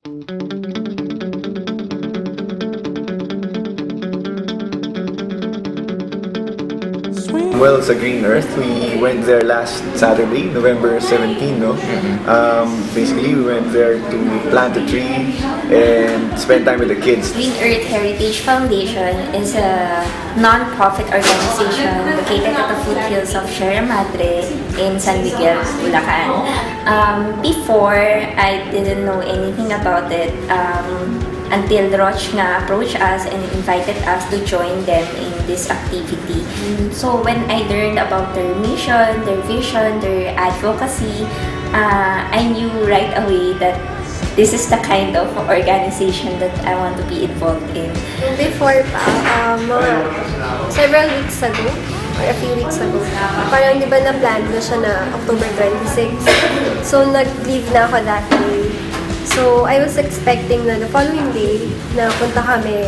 Well, sa GreenEarth, we went there last Saturday, November 17, no? Basically, we went there to plant a tree and spend time with the kids. GreenEarth Heritage Foundation is a non-profit organization located at the foothills of Sierra Madre in San Miguel, Bulacan. Before, I didn't know anything about it until Roch nga approached us and invited us to join them in this activity. So when I learned about their mission, their vision, their advocacy, I knew right away that this is the kind of organization that I want to be involved in. Before pa, several weeks ago, or a few weeks ago, parang di ba na-plan na siya na October 26. So nag-leave na ako that day. So, I was expecting na the following day na punta kami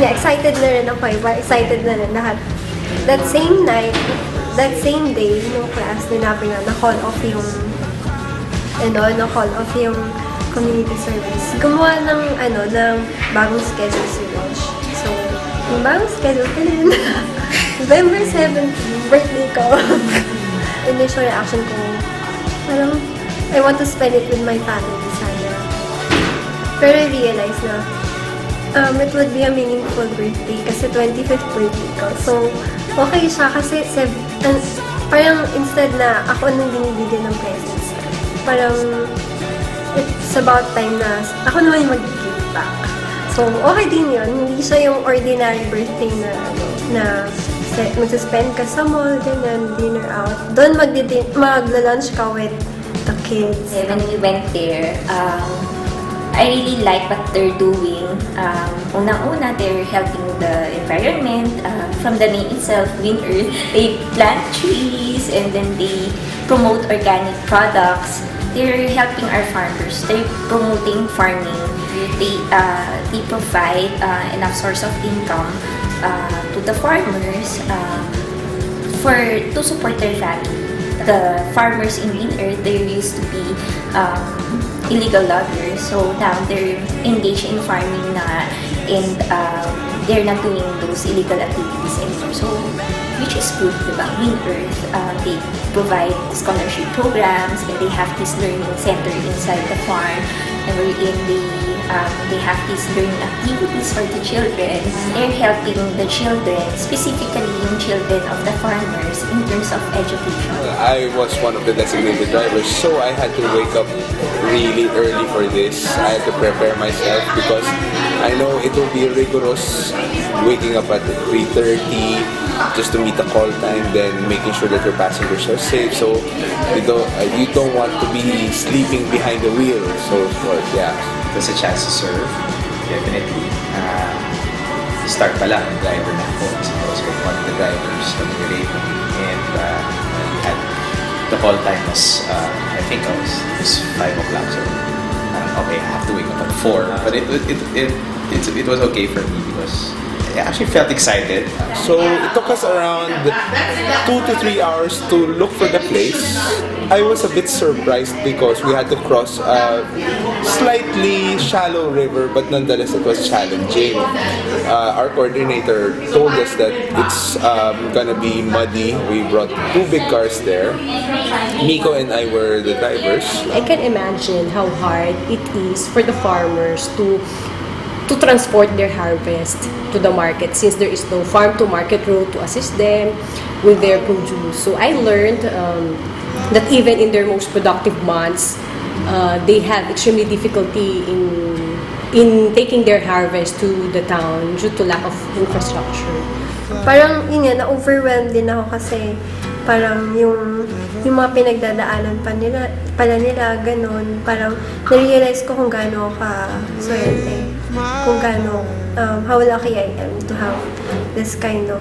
na excited na rin ako, excited na rin lahat. That same night, that same day, nung class, ninabi nga na-call off yung community service. Gumawa ng bagong schedule si Roch. So, yung bagong schedule ko na November 17, birthday ko. Initial reaction ko, parang, I want to spend it with my family. Pero I realized na it would be a meaningful birthday kasi 25th birthday ko. So, okay siya kasi parang instead na ako nang binibigyan ng presents, parang it's about time na ako naman yung mag-give back. So, okay din yun. Hindi siya yung ordinary birthday na mag-spend ka sa mall, ganyan, dinner out. Doon magla-lunch ka with the kids. When we went there, I really like what they're doing. Unang-una, they're helping the environment. From the name itself, GreenEarth, they plant trees and then they promote organic products. They're helping our farmers. They're promoting farming. They provide enough source of income to the farmers to support their family. The farmers in GreenEarth, they used to be illegal loggers, so now they're engaged in farming na, and they're not doing those illegal activities anymore. So, which is good, diba? GreenEarth, they provide scholarship programs and they have this learning center inside the farm, and wherein they have these learning activities for the children. They're helping the children, specifically yung children of the farmers, in terms of education. I was one of the designated drivers, so I had to wake up really early for this. I had to prepare myself because I know it will be rigorous waking up at 3:30 just to meet the call time, then making sure that your passengers are safe. So you don't want to be sleeping behind the wheel. So yeah. It was a chance to serve, definitely. Start pala, driver na ako. So I was with one of the drivers coming late. And the call time was, I think it was 5 o'clock. So, okay, I have to wake up at 4. But it was okay for me because I actually felt excited. So it took us around 2 to 3 hours to look for the place. I was a bit surprised because we had to cross a slightly shallow river, but nonetheless it was challenging. Our coordinator told us that it's gonna be muddy. We brought 2 big cars there. Miko and I were the drivers. I can imagine how hard it is for the farmers to transport their harvest to the market since there is no farm-to-market road to assist them with their produce. So I learned that even in their most productive months, they have extremely difficulty in taking their harvest to the town due to lack of infrastructure. Parang yun nga, na-overwhelmed din ako kasi parang yung mga pinagdadaanan pala nila, ganun. Parang na-realize ko kung gaano ka swerte. Kung gaano, how lucky I am to have this kind of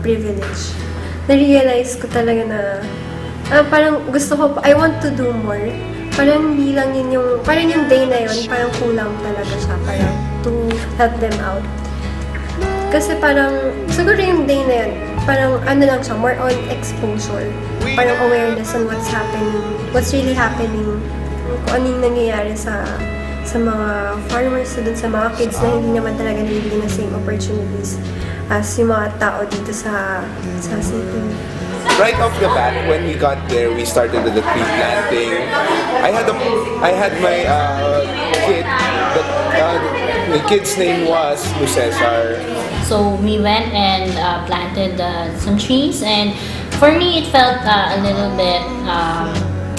privilege. Na-realize ko talaga na parang gusto ko, I want to do more. Parang hindi lang yun parang yung day na yun, parang kulang talaga siya, parang to help them out. Kasi parang, siguro yung day na yun, parang lang siya, more on exposure. Parang awareness on what's happening, what's really happening kung ano yung nangyayari sa mga farmers, dun sa mga kids na hindi naman talaga nabibigyan ng same opportunities as yung mga tao dito sa city. Right off the bat, when we got there, we started with the tree planting. I had my kid. The kid's name was Cesar. So we went and planted some trees, and for me it felt a little bit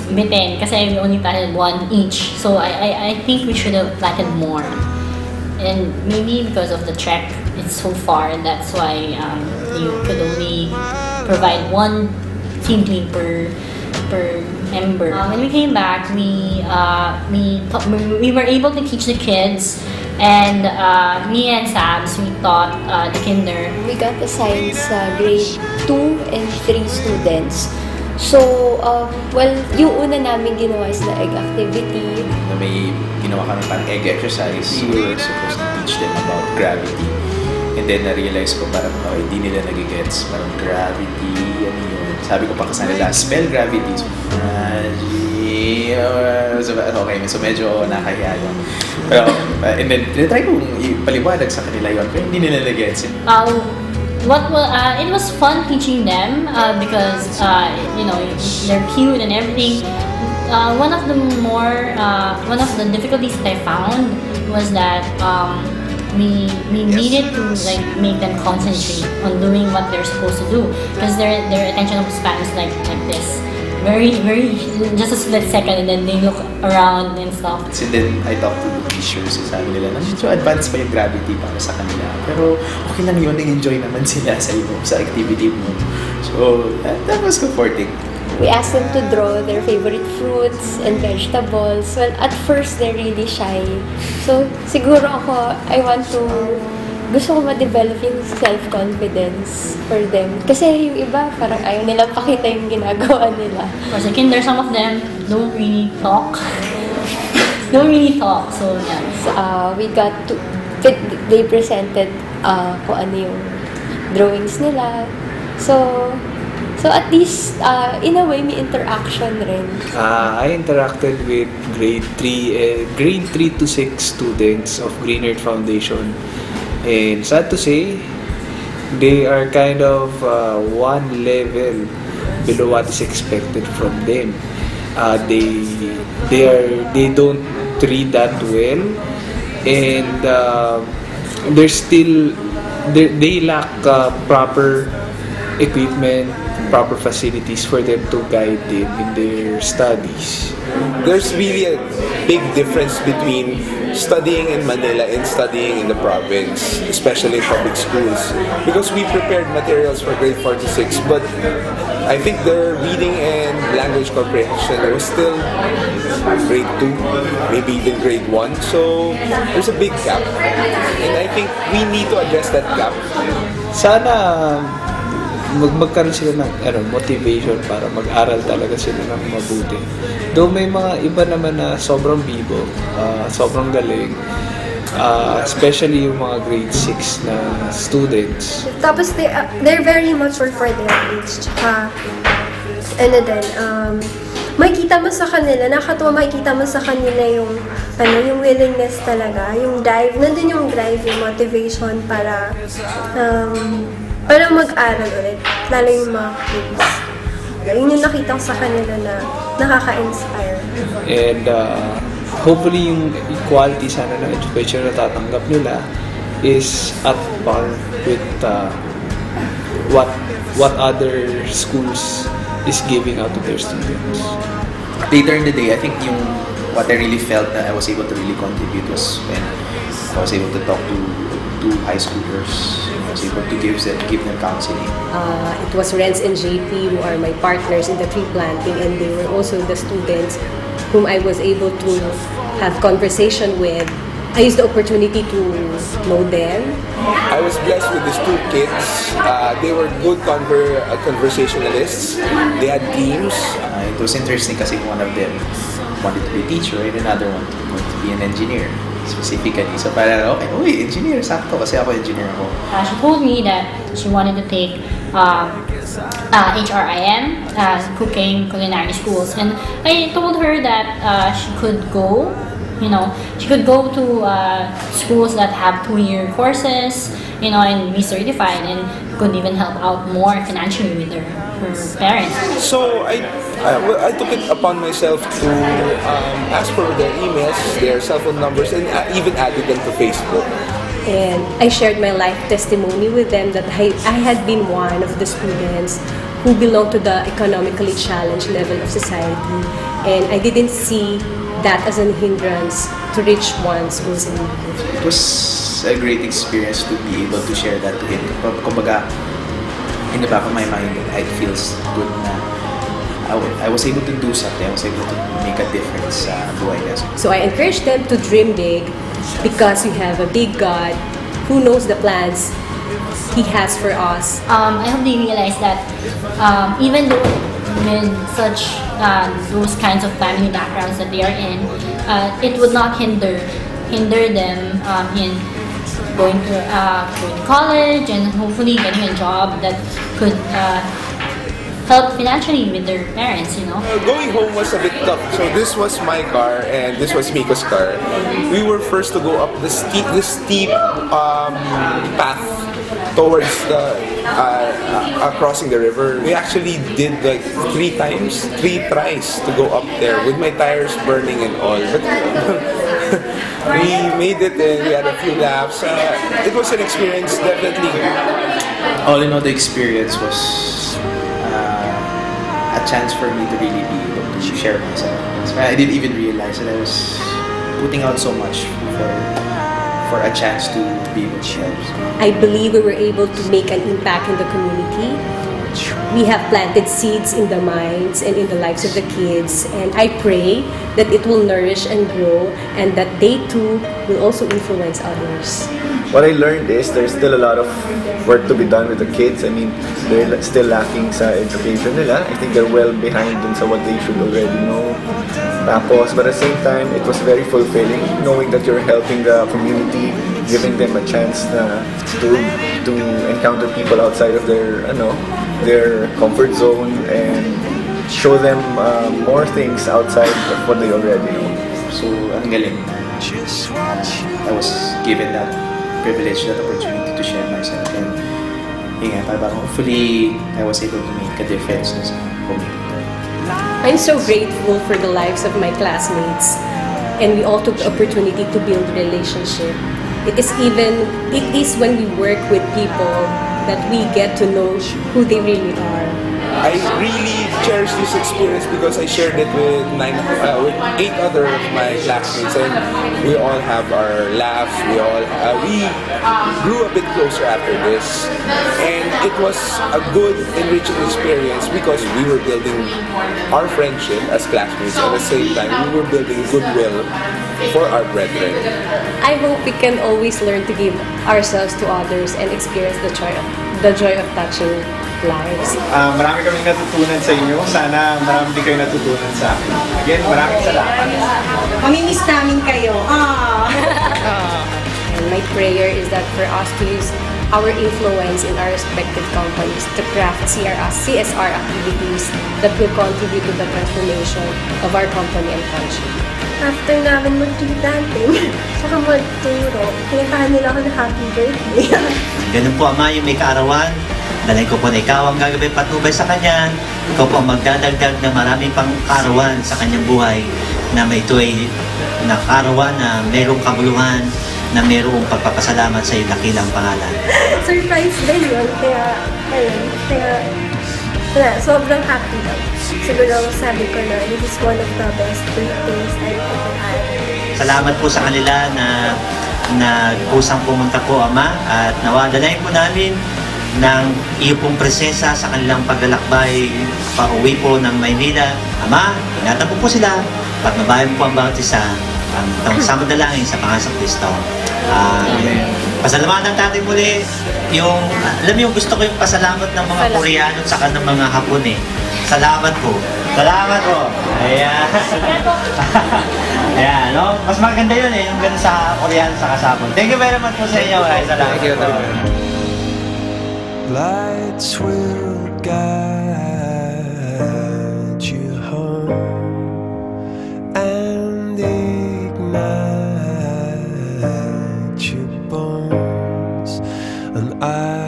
bitin kasi we only planted one each. So I think we should have planted more. And maybe because of the trek, it's so far, and that's why you could only provide one seedling per member. When we came back, we were able to teach the kids, and me and Sabs, we taught the kinder. We got assigned grade 2 and 3 students. So, well, yung una namin ginawa is the egg activity. May ginawa kami parang egg exercise. We were supposed to teach them about gravity. And then na-realize ko parang hindi nila nagigets. Parang gravity, ano yun. Sabi ko pa kasi nila, spell gravity. Okay, so medyo nakahiya yun. Pero, and then, tinatry kong ipaliwanag sa kanila yun. Pero hindi nila nagigets. It was fun teaching them because they're cute and everything. One of the difficulties that I found was that we needed to make them concentrate on doing what they're supposed to do because their attention span is like this. Very, just a split second, and then they look around and stuff. And then I talked to the teachers, sabi nila na medyo advanced pa yung gravity para sa kanila. Pero okay lang yun, nag-enjoy naman sila sa activity mo. So that was comforting. We asked them to draw their favorite fruits and vegetables. Well, at first, they're really shy. So siguro ako, gusto ko ma-develop yung self-confidence for them. Kasi yung iba, parang ayaw nilang pakita yung ginagawa nila. For the kinder, some of them don't really talk. So, yeah. So, they presented kung ano yung drawings nila. So at least, in a way, may interaction rin. I interacted with grade 3 to 6 students of GreenEarth Foundation. And sad to say, they are kind of one level below what is expected from them. They don't read that well, and they lack proper equipment, proper facilities for them to guide them in their studies. There's really a big difference between studying in Manila and studying in the province, especially in public schools, because we prepared materials for grade 4 to 6, but I think their reading and language comprehension was still grade 2, maybe even grade 1, so there's a big gap, and I think we need to address that gap. Sana magkaroon sila ng motivation para mag-aral talaga sila ng mabuti. Though may mga iba naman na sobrang bibo, sobrang galing, especially yung mga grade 6 na students. Tapos they're very mature for their age. Tsaka, makikita mo sa kanila, makikita mo sa kanila yung willingness talaga, yung drive, nandun yung drive, yung motivation para mag-aral ulit, lalo yung mga kids. Yun yung nakita ko sa kanila na nakaka-inspire. And hopefully yung equality sana ng education na tatanggap nila is at par with what other schools is giving out to their students. Later in the day, I think what I really felt that I was able to really contribute was when I was able to talk to high schoolers. I was able to give them counseling. It was Renz and JP who are my partners in the tree planting, and they were also the students whom I was able to have conversation with. I used the opportunity to know them. I was blessed with these two kids. They were good conversationalists. They had dreams. It was interesting kasi one of them wanted to be a teacher and another one wanted to be an engineer. Specifically. So parang, engineer, sakto kasi ako engineer ako. She told me that she wanted to take HRIM, cooking culinary schools, and I told her that she could go. She could go to schools that have 2-year courses, and be certified, and could even help out more financially with her parents. So I took it upon myself to ask for their emails, their cell phone numbers, and even added them to Facebook. And I shared my life testimony with them that I had been one of the students who belong to the economically challenged level of society, and I didn't see that as an hindrance to reach one's goals in life. It was a great experience to be able to share that to him. Kumbaga, in the back of my mind, it feels good na I was able to do something. I was able to make a difference sa buhay niya. So I encourage them to dream big because we have a big God who knows the plans He has for us. I hope they realize that even though with such those kinds of family backgrounds that they are in, it would not hinder them in going to college and hopefully getting a job that could help financially with their parents. Going home was a bit tough. So this was my car and this was Miko's car. We were first to go up the steep path towards the crossing the river. We actually did like 3 tries to go up there with my tires burning and all. But we made it and we had a few laps. It was an experience, definitely. All in all, the experience was a chance for me to really be able to share myself. I didn't even realize that I was putting out so much for a chance to be able to share. I believe we were able to make an impact in the community. We have planted seeds in the minds and in the lives of the kids, and I pray that it will nourish and grow and that they too will also influence others. What I learned is there's still a lot of work to be done with the kids. I mean, they're still lacking sa education nila. I think they're well behind dun sa what they should already know. Tapos, but at the same time, it was very fulfilling knowing that you're helping the community, giving them a chance to encounter people outside of their comfort zone and show them more things outside of what they already know. So, ang galing. I was given that privilege, that opportunity to share myself, and hopefully I was able to make a difference sa community. I'm so grateful for the lives of my classmates, and we all took the opportunity to build relationship. It is when we work with people that we get to know who they really are. I really cherish this experience because I shared it with 8 other of my classmates, and we all have our laughs. We grew a bit closer after this, and it was a good, enriching experience because we were building our friendship as classmates, and at the same time we were building goodwill for our brethren. I hope we can always learn to give ourselves to others and experience the joy of touching lives. Marami kaming natutunan sa inyo. Sana marami din kayo natutunan sa akin. Again, maraming salamat. Mamimiss namin kayo. And my prayer is that for us to use our influence in our respective companies to craft CSR activities that will contribute to the transformation of our company and country. After namin mag-tree planting, saka magturo, kinakahan nila ako ng happy birthday. Ganun po, Ama, yung may kaarawan. Dalay ko po na ikaw ang gagawin patnubay sa kanya. Ikaw po ang magdadagdag ng maraming pang kaarawan sa kanyang buhay na may ito ay kaarawan na mayroong kabuluhan, na mayroong pagpapasalamat sa iyong dakilang pangalan. Surprise din yun, kaya sobrang happy daw. Siguro sabi ko na this is one of the best birthdays I've ever had. Salamat po sa kanila na kusang pumunta po, Ama, at nawadalayin po namin ng iyo pong presensya sa kanilang paglalakbay pauwi po ng Maynila. Ama, ingatan po sila at mabayan po ang bawat isa ang sama dalangin sa Pangasang Kristo. Amen. Pasalamatan natin muli alam mo yung gusto ko yung pasalamat ng mga Koreano at saka ng mga Hapon eh. Salamat po. Salamat po. Ayan. Ayan, no? Mas maganda yun eh, yung ganun sa Koreano sa kasapon. Thank you very much po sa inyo. Salamat. Thank you. Lights will guide you home and ignite your bones, and I